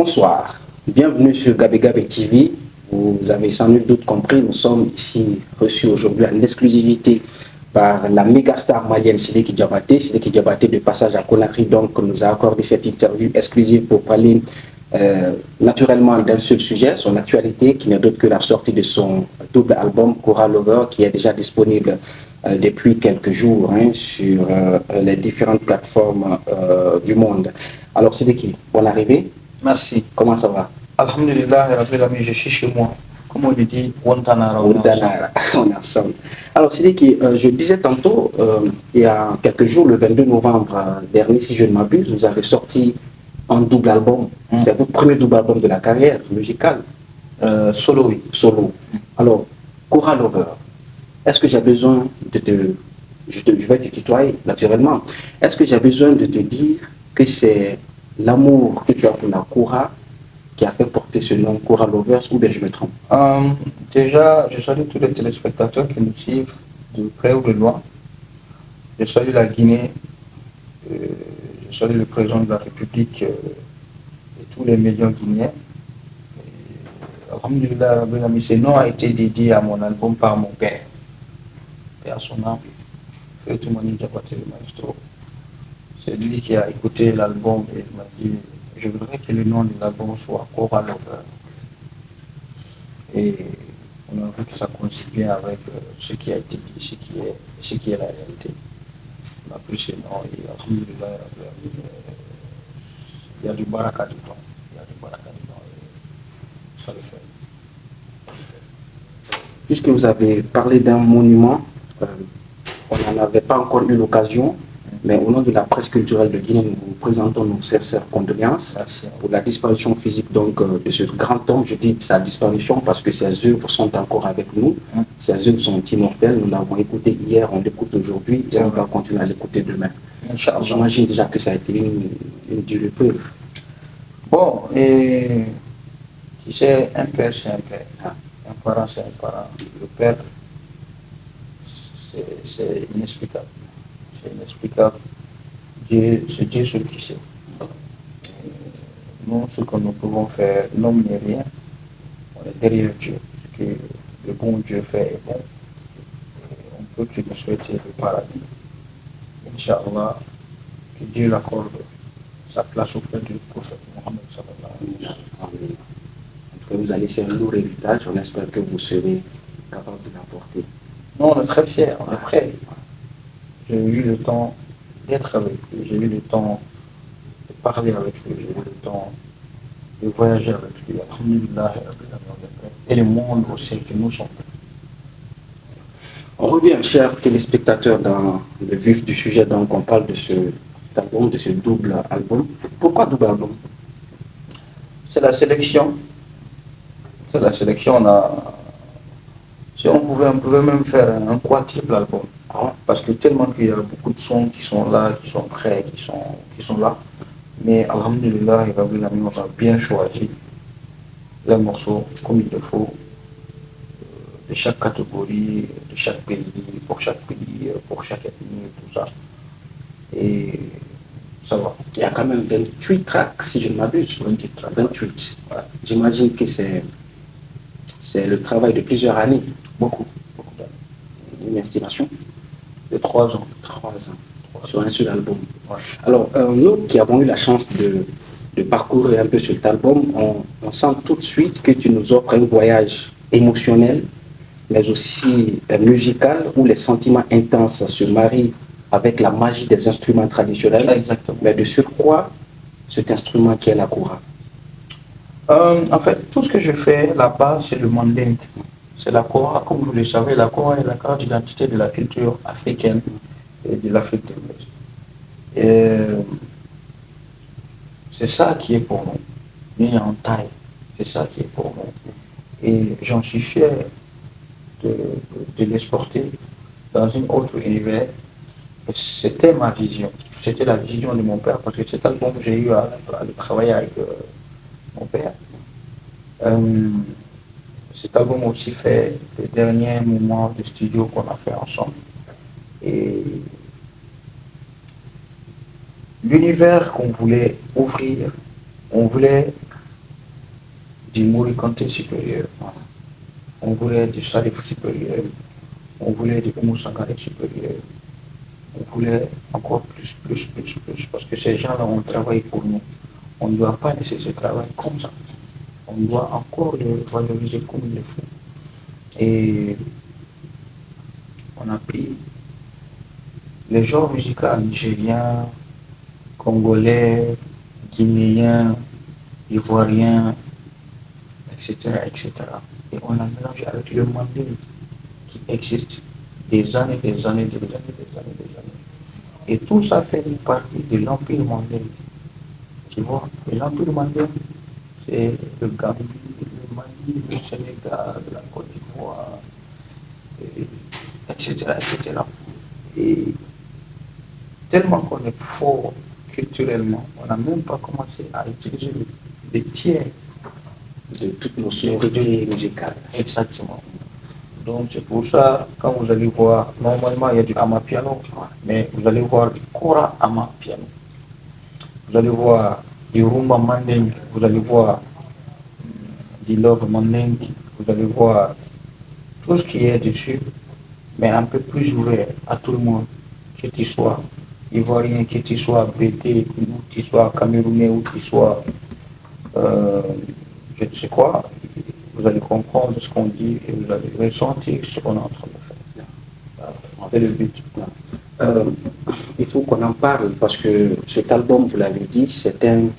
Bonsoir, bienvenue sur Gabé Gabé TV. Vous avez sans nul doute compris, nous sommes ici reçus aujourd'hui en exclusivité par la méga star malienne Sidiki Diabaté. Sidiki Diabaté de passage à Conakry, donc nous a accordé cette interview exclusive pour parler naturellement d'un seul sujet, son actualité, qui n'est d'autre que la sortie de son double album Cora Lover, qui est déjà disponible depuis quelques jours sur les différentes plateformes du monde. Alors Sidiki, bonne arrivée. Merci. Comment ça va? Alhamdulillah, je suis chez moi. Comme on dit, Wantanara. Wantanara, on est ensemble. Alors Sidiki, je disais tantôt, il y a quelques jours, le 22 novembre dernier, si je ne m'abuse, vous avez sorti un double album. C'est votre premier double album de la carrière musicale? Solo, oui. Solo. Alors, Cora Lover, est-ce que j'ai besoin de te... Je vais te tutoyer, naturellement. Est-ce que j'ai besoin de te dire que c'est l'amour que tu as pour la Cora qui a fait porter ce nom Cora Lovers, ou bien je me trompe? Déjà, je salue tous les téléspectateurs qui nous suivent de près ou de loin. Je salue la Guinée, je salue le président de la République et tous les médias guinéens. Alhamdulillah, ce nom a été dédié à mon album par mon père. Et à son âme, Feutumani Diabaté, le maestro. C'est lui qui a écouté l'album et m'a dit je voudrais que le nom de l'album soit Cora Lover. Et on a vu que ça coïncide bien avec ce qui a été dit, ce qui est la réalité. On a pris ce nom et alhamdulillah, il y a du baraka dedans. Il y a du baraka dedans et ça le fait. Puisque vous avez parlé d'un monument, on n'en avait pas encore eu l'occasion, mais au nom de la presse culturelle de Guinée, nous vous présentons nos sincères condoléances pour la disparition physique donc, de ce grand homme. Je dis sa disparition parce que ses œuvres sont encore avec nous. Ses œuvres sont immortelles. Nous l'avons écouté hier, on l'écoute aujourd'hui et on va continuer à l'écouter demain. J'imagine déjà que ça a été une dure épreuve. Bon, et tu sais, un père, c'est un père. Un parent, c'est un parent. Le père, c'est inexplicable. C'est inexplicable. C'est Dieu seul qui sait. Nous, ce que nous pouvons faire, l'homme n'est rien. On est derrière Dieu. Ce que le bon Dieu fait est bon. Et on peut que nous souhaiter le paradis. Inch'Allah, que Dieu l'accorde sa place auprès du prophète Mohammed sallallahu alayhi wa sallam. En tout cas, vous allez laisser un lourd héritage. On espère que vous serez capable de l'apporter. Non, on est très fiers, on est prêts. J'ai eu le temps d'être avec lui, j'ai eu le temps de parler avec lui, j'ai eu le temps de voyager avec lui. Alhamdulillah, et le monde aussi que nous sommes. On revient, chers téléspectateurs, dans le vif du sujet. Donc, on parle de ce album, de ce double album. Pourquoi double album? C'est la sélection. C'est la sélection. Si on pouvait même faire un quadruple album. Parce que tellement qu'il y a beaucoup de sons qui sont là, qui sont prêts, qui sont là. Mais alhamdulillah, on a bien choisi les morceaux comme il le faut, de chaque catégorie, de chaque pays, pour chaque ethnie, tout ça. Et ça va. Il y a quand même 28 tracks, si je ne m'abuse. 28 tracks. 28. Ouais. J'imagine que c'est le travail de plusieurs années. Beaucoup d'années. Une estimation de 3 ans. 3 ans. Sur un seul album. Ouais. Alors, nous qui avons eu la chance de parcourir un peu cet album, on sent tout de suite que tu nous offres un voyage émotionnel, mais aussi musical, où les sentiments intenses se marient avec la magie des instruments traditionnels. Exactement. Mais de surcroît, cet instrument qui est la Cora. En fait, tout ce que je fais, la base, c'est le mandingue. C'est la Cora, comme vous le savez, la Cora est la carte d'identité de la culture africaine et de l'Afrique de l'Ouest. C'est ça qui est pour nous, mis en taille. C'est ça qui est pour nous. Et j'en suis fier de l'exporter dans un autre univers. C'était ma vision. C'était la vision de mon père, parce que cet album, j'ai eu à le travailler avec mon père. Cet album aussi fait les derniers moments de studio qu'on a fait ensemble. Et l'univers qu'on voulait ouvrir, on voulait du Mouri Kanté supérieur, on voulait du Salif supérieur, on voulait du Oumou Sangaré supérieur, on voulait encore plus, parce que ces gens-là ont travaillé pour nous. On ne doit pas laisser ce travail comme ça. On doit encore le valoriser comme il le faut. Et on a pris les genres musicaux nigériens, congolais, guinéens, ivoiriens, etc., etc. Et on a mélangé avec le manding qui existe des années, des années, des années, des années, des années. Et tout ça fait une partie de l'Empire manding. Tu vois, et l'Empire manding, c'est le Gambie, le Mali, le Sénégal, la Côte d'Ivoire, etc., etc. Et tellement qu'on est fort culturellement, on n'a même pas commencé à utiliser les tiers De toutes nos sonorités musicales. exactement. Donc c'est pour ça, quand vous allez voir, normalement il y a du amapiano, mais vous allez voir du kora amapiano. Vous allez voir du rumba manding, vous allez voir du love manding, vous allez voir tout ce qui est dessus, mais un peu plus ouvert à tout le monde, que tu sois ivoirien, que tu sois bété, que tu sois camerounais, ou que tu sois je ne sais quoi, vous allez comprendre ce qu'on dit et vous allez ressentir ce qu'on est en train de faire. C'est le but. Euh, il faut qu'on en parle parce que cet album, vous l'avez dit, c'est un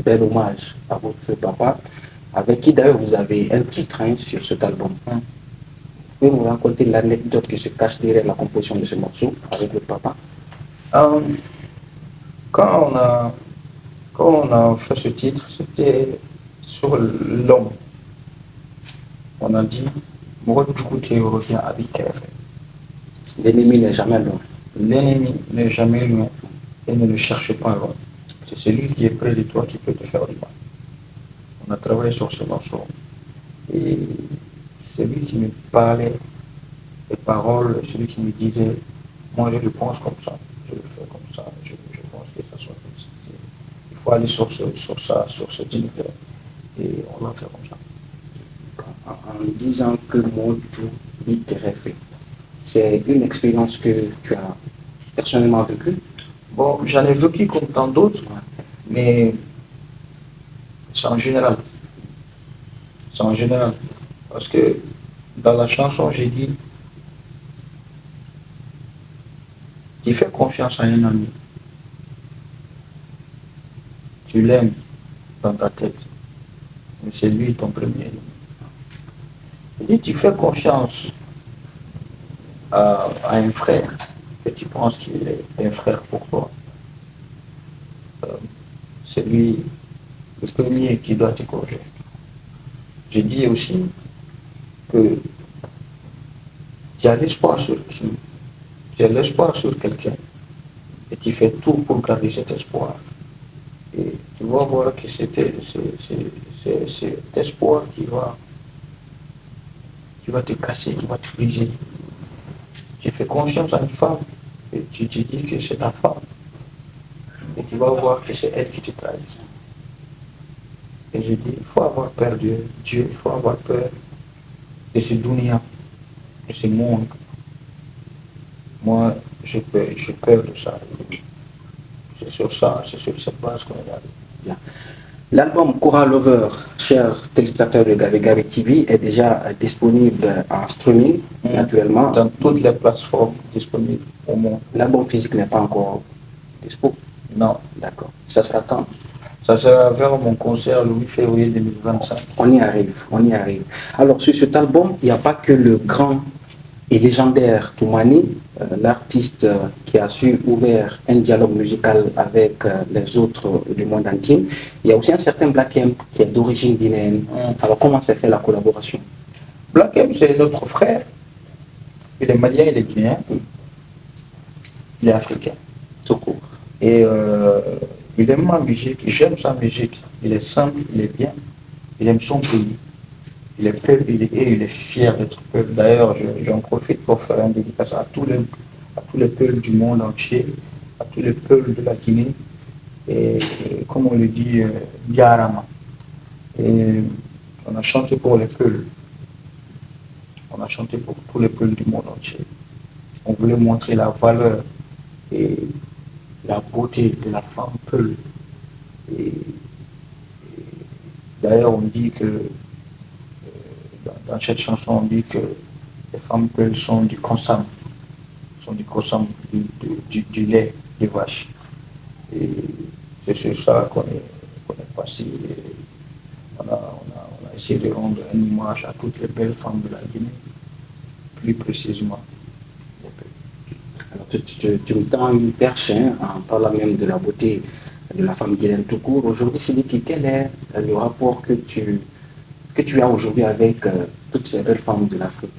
bel hommage à votre papa, avec qui d'ailleurs vous avez un titre sur cet album. Vous pouvez nous raconter l'anecdote qui se cache derrière la composition de ce morceau avec votre papa? Euh, quand, on a, quand on a fait ce titre, c'était sur l'homme. On a dit, moi, du coup, tu reviens à Bikaïf. L'ennemi n'est jamais loin. L'ennemi n'est jamais loin et ne le cherche pas loin. C'est celui qui est près de toi qui peut te faire du mal. On a travaillé sur ce morceau. Et celui qui me parlait les paroles, celui qui me disait, moi je le pense comme ça, je le fais comme ça, je pense que ça soit comme ça. Il faut aller sur cette univers. Et on l'a fait comme ça. En disant que Modou Bikaïf, c'est une expérience que tu as personnellement vécue? Bon, j'en ai vécu comme tant d'autres, mais c'est en général. C'est en général. Parce que dans la chanson, j'ai dit, tu fais confiance à un ami. Tu l'aimes dans ta tête. Mais c'est lui ton premier ennemi. Je dis, tu fais confiance à un frère que tu penses qu'il est un frère pour toi. C'est lui le premier qui doit te corriger. J'ai dit aussi que tu as l'espoir sur qui, tu as l'espoir sur quelqu'un et tu fais tout pour garder cet espoir. Et tu vas voir que c'est cet espoir qui va te casser, qui va te briser. Tu fais confiance à une femme et tu te dis que c'est ta femme. Et tu vas voir que c'est elle qui te trahit. Et je dis, il faut avoir peur de Dieu, il faut avoir peur de ce dunya, de ce monde. Moi, j'ai peur de ça. C'est sur ça, c'est sur cette base qu'on est allé. L'album Kora Lover, chers téléspectateurs de Gabi Gabi TV, est déjà disponible en streaming, naturellement. Dans toutes les plateformes disponibles au monde. L'album physique n'est pas encore dispo? Non. D'accord. Ça sera quand? Ça sera vers mon concert le 8 février 2025. On y arrive, on y arrive. Alors sur cet album, il n'y a pas que le grand et légendaire Toumani, l'artiste qui a su ouvrir un dialogue musical avec les autres du monde entier. Il y a aussi un certain Black M qui est d'origine guinéenne. Alors comment s'est fait la collaboration? Black M, c'est notre frère. Il est malien, il est guinéen. Il est africain. Tout court. Et il aime ma musique, j'aime sa musique. Il est simple, il est bien. Il aime son pays. Il est peuple, il est fier d'être peuple. D'ailleurs, j'en profite pour faire un dédicace à tous les peuples du monde entier, à tous les peuples de la Guinée. Et comme on le dit, Diarama. Et On a chanté pour les Peuls. On a chanté pour tous les Peuls du monde entier. On voulait montrer la valeur et la beauté de la femme Peul. Et d'ailleurs, on dit que, dans cette chanson, on dit que les femmes Peul sont du consam, du lait de vache. Et c'est sur ça qu'on est passé. On a essayé de rendre une image à toutes les belles femmes de la Guinée, plus précisément. Alors, tu me tends une perche hein, en parlant même de la beauté de la femme guinéenne tout court. Aujourd'hui, Sidiki, quel est le rapport que tu as aujourd'hui avec toutes ces belles femmes de l'Afrique?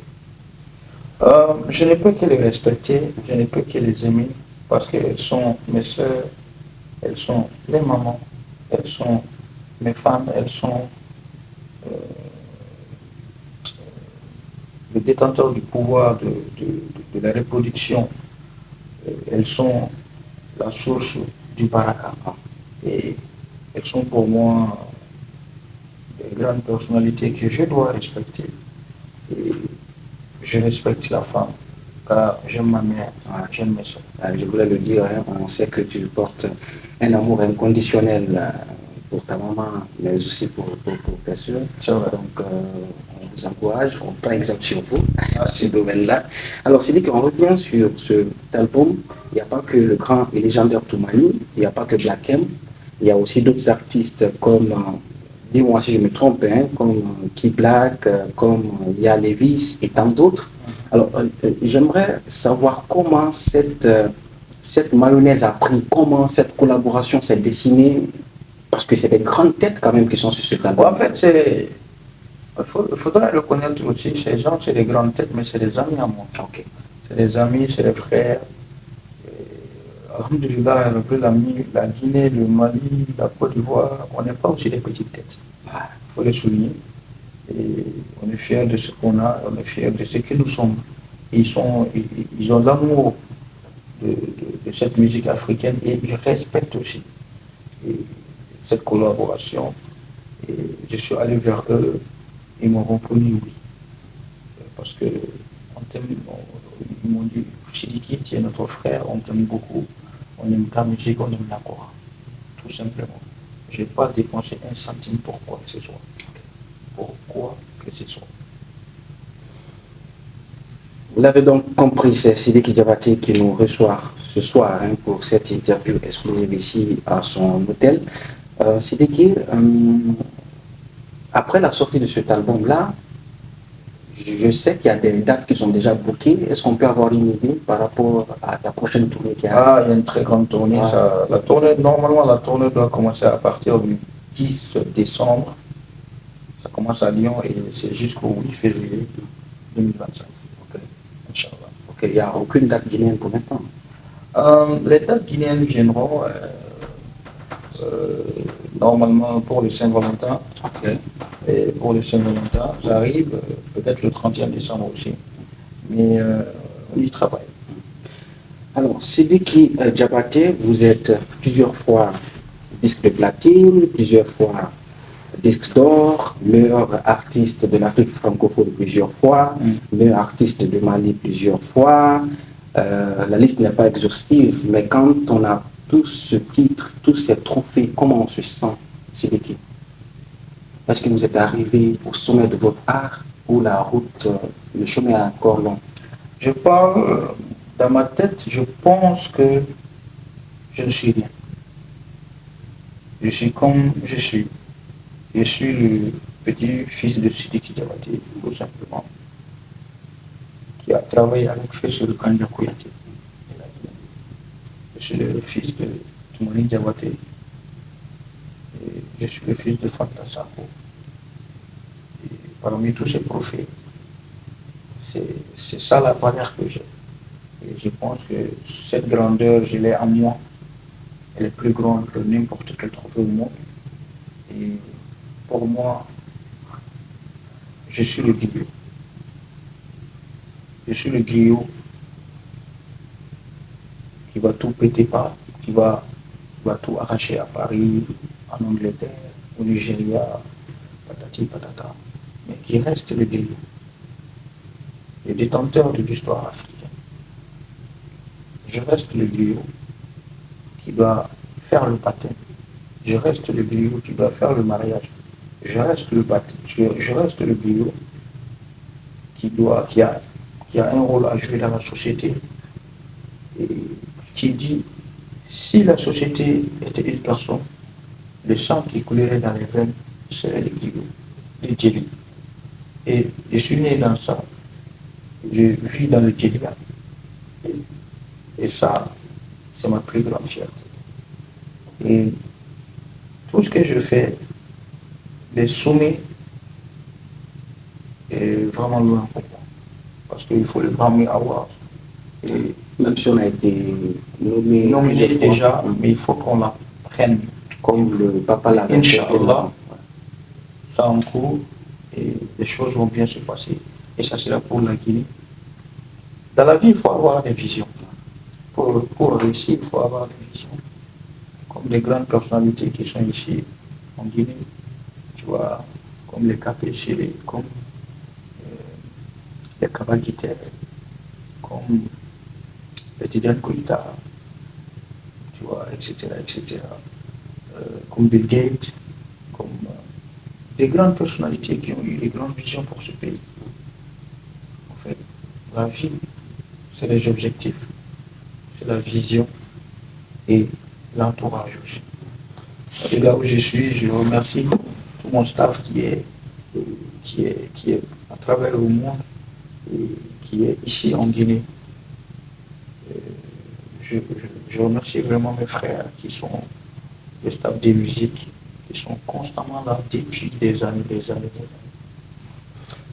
Je ne peux que les respecter, je ne peux que les aimer, parce qu'elles sont mes sœurs, elles sont mes mamans, elles sont mes femmes, elles sont le détenteur du pouvoir de la reproduction. Elles sont la source du baraka. Et elles sont pour moi des grandes personnalités que je dois respecter. Et je respecte la femme, car j'aime ma mère, j'aime mes soeurs. Je voulais le dire, hein, on sait que tu portes un amour inconditionnel pour ta maman, mais aussi pour tes soeurs. Donc, on vous encourage, on prend exemple sur vous, à ce domaine-là. Alors, c'est dit qu'on revient sur cet album. Il n'y a pas que le grand et légendaire Toumani, il n'y a pas que Black M, il y a aussi d'autres artistes comme, dis-moi si je me trompe, hein, comme Key Black, comme Ya Levis et tant d'autres. Alors, j'aimerais savoir comment cette mayonnaise a pris, comment cette collaboration s'est dessinée, parce que c'est des grandes têtes quand même qui sont sur cet album. En fait, il faudra le connaître aussi, ces gens, c'est des grandes têtes, mais c'est des amis à moi. Okay. C'est des amis, c'est des frères. Alhamdulillah, la Guinée, le Mali, la Côte d'Ivoire, on n'est pas aussi des petites têtes. Il faut le souligner. Et on est fiers de ce qu'on a, on est fiers de ce que nous sommes. Ils ont l'amour de cette musique africaine et ils respectent aussi cette collaboration. Et je suis allé vers eux, ils m'ont répondu oui. Parce que ils m'ont dit, Sidiki, tu es notre frère, on t'aime beaucoup, on aime ta musique, on aime la Cora. Tout simplement. Je n'ai pas dépensé un centime pour quoi que ce soit. Pourquoi que ce soit. Vous l'avez donc compris, c'est Sidiki Diabaté qui nous reçoit ce soir hein, pour cette interview exclusive ici à son hôtel. Sidiki, après la sortie de cet album-là, je sais qu'il y a des dates qui sont déjà bookées. Est-ce qu'on peut avoir une idée par rapport à ta prochaine tournée qui arrive? Il y a une très grande tournée. Normalement, la tournée doit commencer à partir du 10 décembre. Ça commence à Lyon et c'est jusqu'au 8 février 2025. Okay. Inch'Allah. Ok, il n'y a aucune date guinéenne pour l'instant. Les dates guinéennes viendront normalement pour le Saint-Valentin. Okay. Et pour le Saint-Valentin, ça arrive peut-être le 31 décembre aussi. Mais on y travaille. Alors, Sidiki Diabaté, vous êtes plusieurs fois disque de platine, plusieurs fois disque d'or, meilleur artiste de l'Afrique francophone plusieurs fois, meilleur artiste de Mali plusieurs fois. La liste n'est pas exhaustive, mais quand on a tout ce titre, tous ces trophées, comment on se sent, Sidiki? Est-ce que vous êtes arrivé au sommet de votre art ou la route, le chemin est encore long? Je parle dans ma tête, je pense que je ne suis rien. Je suis comme je suis. Je suis le petit-fils de Sidiki Diabaté, tout simplement, qui a travaillé avec Fessel Kanja Kouyaté. Je suis le fils de Toumani Diabaté. Et je suis le fils de Fanta Sako. Et parmi tous ces prophètes, c'est ça la valeur que j'ai. Et je pense que cette grandeur, je l'ai en moi. Elle est plus grande que n'importe quel trophée au monde. Et pour moi, je suis le griot. Je suis le griot qui va tout péter par, qui va tout arracher à Paris, en Angleterre, au Nigeria, patati patati patata, mais qui reste le griot, le détenteur de l'histoire africaine. Je reste le griot qui doit faire le baptême. Je reste le griot qui doit faire le mariage. Je reste le griot qui a un rôle à jouer dans la société et qui dit si la société était une personne, le sang qui coulerait dans les veines serait le griot, le djeli. Et je suis né dans ça, je vis dans le djeliat. Et ça, c'est ma plus grande fierté. Et tout ce que je fais, les sommets, est vraiment loin pour moi. Parce qu'il faut le vraiment avoir. Et même si on a été nommé déjà, mais il faut qu'on la prenne. Comme le papa l'a fait. Inch'Allah, ça en cours et les choses vont bien se passer. Et ça sera pour la Guinée. Dans la vie, il faut avoir des visions. Pour réussir, il faut avoir des visions. Comme les grandes personnalités qui sont ici en Guinée, tu vois, comme les KPC, comme les Kabakiter, comme les Tidiane Koïta, tu vois, etc., etc., comme Bill Gates, comme des grandes personnalités qui ont eu des grandes visions pour ce pays. En fait, la vie, c'est les objectifs, c'est la vision et l'entourage aussi. Et là où je suis, je remercie tout mon staff qui est à travers le monde et qui est ici en Guinée. Je remercie vraiment mes frères qui sont les staffs de musique, qui sont constamment là depuis des années, des années.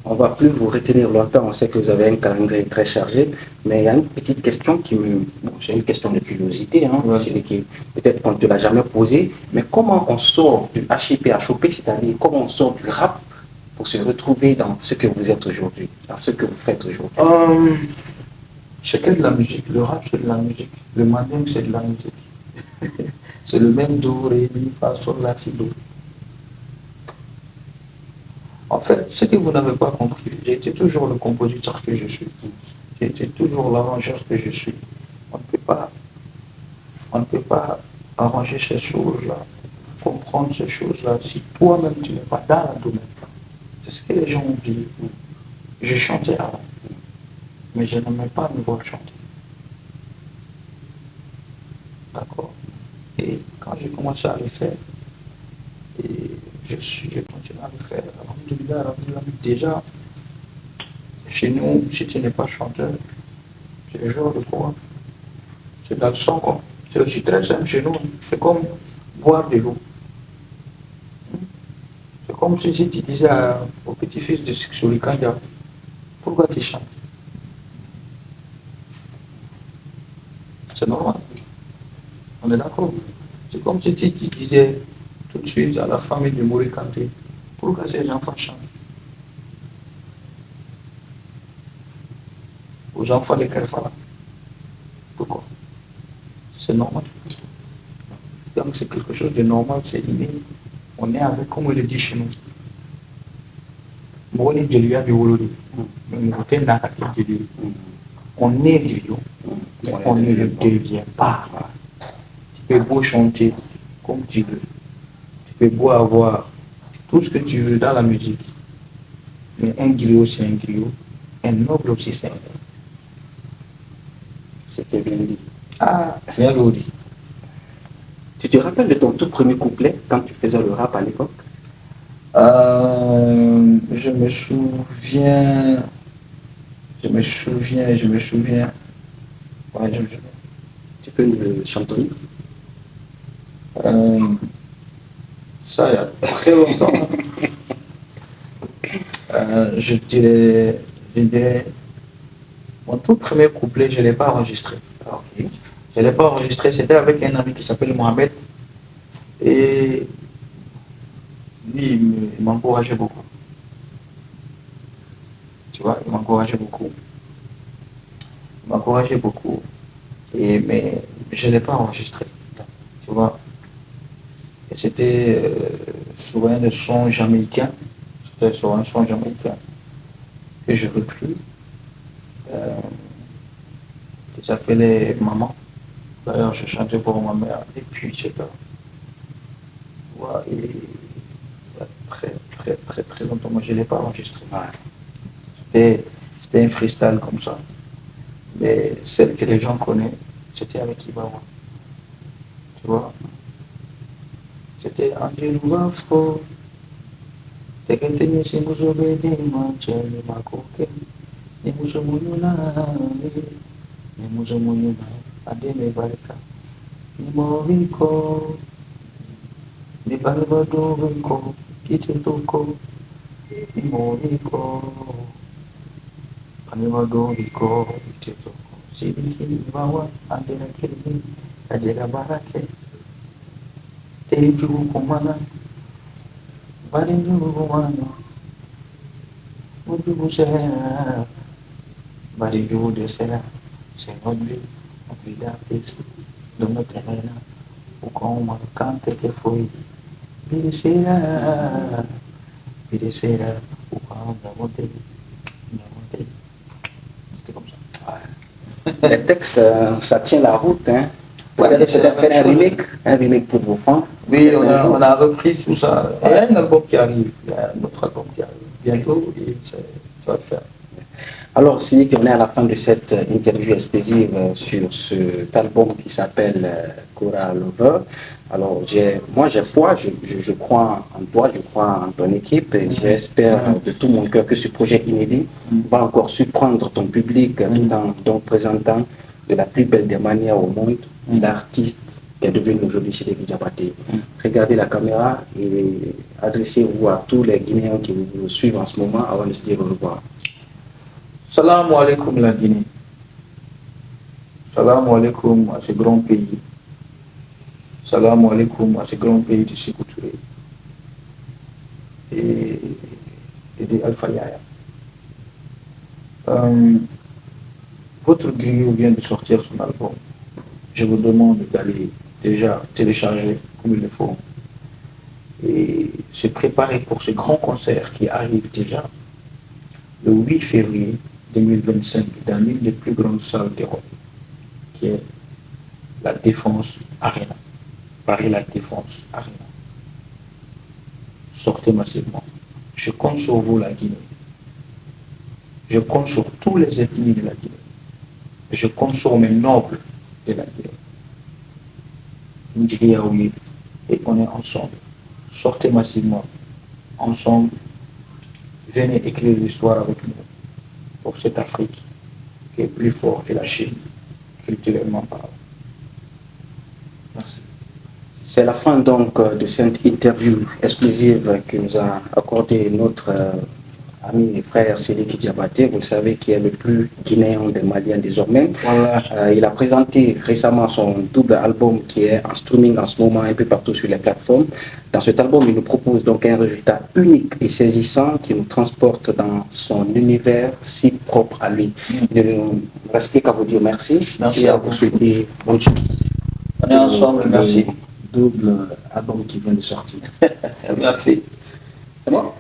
On ne va plus vous retenir longtemps, on sait que vous avez un calendrier très chargé, mais il y a une petite question qui me... Bon, c'est une question de curiosité, hein, ouais. Peut-être qu'on ne te l'a jamais posée, mais comment on sort du HIP à choper, c'est-à-dire comment on sort du rap pour se retrouver dans ce que vous êtes aujourd'hui, dans ce que vous faites aujourd'hui? C'est que de la musique, le rap c'est de la musique, le manding c'est de la musique. C'est le même do, ré, mi, fa, sol, la, si, do. En fait, ce que vous n'avez pas compris, j'ai été toujours le compositeur que je suis. J'ai été toujours l'arrangeur que je suis. On ne peut pas arranger ces choses-là, comprendre ces choses-là si toi-même tu n'es pas dans le domaine. C'est ce que les gens oublient. Je chantais avant, mais je n'aimais pas me voir chanter. D'accord? Et quand j'ai commencé à le faire, et j'ai continué à le faire, alhamdoulilah, déjà, chez nous, si tu n'es pas chanteur, c'est le genre de quoi? C'est dans le sang, quoi. C'est aussi très simple chez nous. C'est comme boire de l'eau. C'est comme si tu disais au petit-fils de Sixoli Kanja, pourquoi tu chantes? C'est normal. On est d'accord. C'est comme si tu disais tout de suite à la famille de Mori Kanté, pourquoi ces enfants chantent? Aux enfants de Kerfala. Pourquoi? C'est normal. Donc c'est quelque chose de normal, c'est inné. On est avec, comme on le dit chez nous. On est griot. On ne le devient pas. Tu peux beau chanter comme tu veux. Tu peux beau avoir tout ce que tu veux dans la musique. Mais un griot, c'est un griot. Un noble aussi, c'est un noble. C'était bien dit. Ah, c'est un lodi. Tu te rappelles de ton tout premier couplet quand tu faisais le rap à l'époque? Je me souviens. Ouais, je me souviens. Tu peux nous le chantonner? Ça, il y a très longtemps. Je dirais, mon tout premier couplet, je ne l'ai pas enregistré. Okay. Je ne l'ai pas enregistré, c'était avec un ami qui s'appelle Mohamed. Et lui, il m'encourageait beaucoup. Tu vois, il m'encourageait beaucoup. Mais je ne l'ai pas enregistré. Tu vois. Et c'était souvent le son jamaïcain. C'était sur un son jamaïcain que j'ai repris, qui s'appelait Maman. D'ailleurs, j'ai chanté pour ma mère et puis je sais pas. Ouais, et il y a très longtemps, moi je ne l'ai pas enregistré. C'était un freestyle comme ça. Mais celle que les gens connaissent, c'était avec Ibawa. Tu vois? C'était Angel Wafo. Tekentenya Simusobedi Mancheni Makoke. Nimusomununa. Nimusomununa. Ademe Barika. Nimoriko. Nibalbadoriko. Kitutoko. Nimoriko. Nibalbadoriko. Kitutoko. Sidiki Bawa. Adela Kiri. Adela Barake. Teju Kumana. Barinju Kumana. Muju Sera. Barinju Desera. Senhor, obrigatis, dona terrena, o com uma canta que foi. Birecerá, o com da montei. C'était comme ça. Les textes, ça tient la route. Hein. Ouais, Peut-être c'est la faire même un remake pour vos fans. Oui, on a repris tout ça. Il y a un album qui arrive, il y a un autre album qui arrive bientôt et ça va le faire. Alors, c'est qu'on est à la fin de cette interview exclusive sur cet album qui s'appelle Cora Lover. Alors, moi, j'ai foi, je crois en toi, je crois en ton équipe et j'espère de tout mon cœur que ce projet inédit va encore surprendre ton public tout en donc présentant de la plus belle des manières au monde l'artiste qui est devenu aujourd'hui Sidiki Diabaté. Regardez la caméra et adressez-vous à tous les Guinéens qui vous suivent en ce moment avant de se dire au revoir. Salam alaikum la Guinée. Salam alaikum à ce grand pays. Salam alaikum à ce grand pays de Sékou Touré et de Alpha Yaya. Votre griot vient de sortir son album. Je vous demande d'aller déjà télécharger comme il le faut et se préparer pour ce grand concert qui arrive déjà le 8 février 2025 dans l'une des plus grandes salles d'Europe, qui est la Défense Arena. Paris La Défense Arena. Sortez massivement. Je compte sur vous, la Guinée. Je compte sur tous les ethnies de la Guinée. Je compte sur mes nobles de la Guinée. Et on est ensemble. Sortez massivement. Ensemble. Venez écrire l'histoire avec nous pour cette Afrique qui est plus forte que la Chine, culturellement parlant. Merci. C'est la fin donc de cette interview exclusive que nous a accordé notre ami et frère Sidiki Diabaté, vous le savez, qui est le plus guinéen des Maliens désormais. Voilà. Il a présenté récemment son double album qui est en streaming en ce moment un peu partout sur les plateformes. Dans cet album, il nous propose donc un résultat unique et saisissant qui nous transporte dans son univers si propre à lui. Il ne nous reste plus qu'à vous dire merci, et à vous souhaiter bonne chance. On est ensemble, merci. Double album qui vient de sortir. Merci. C'est bon?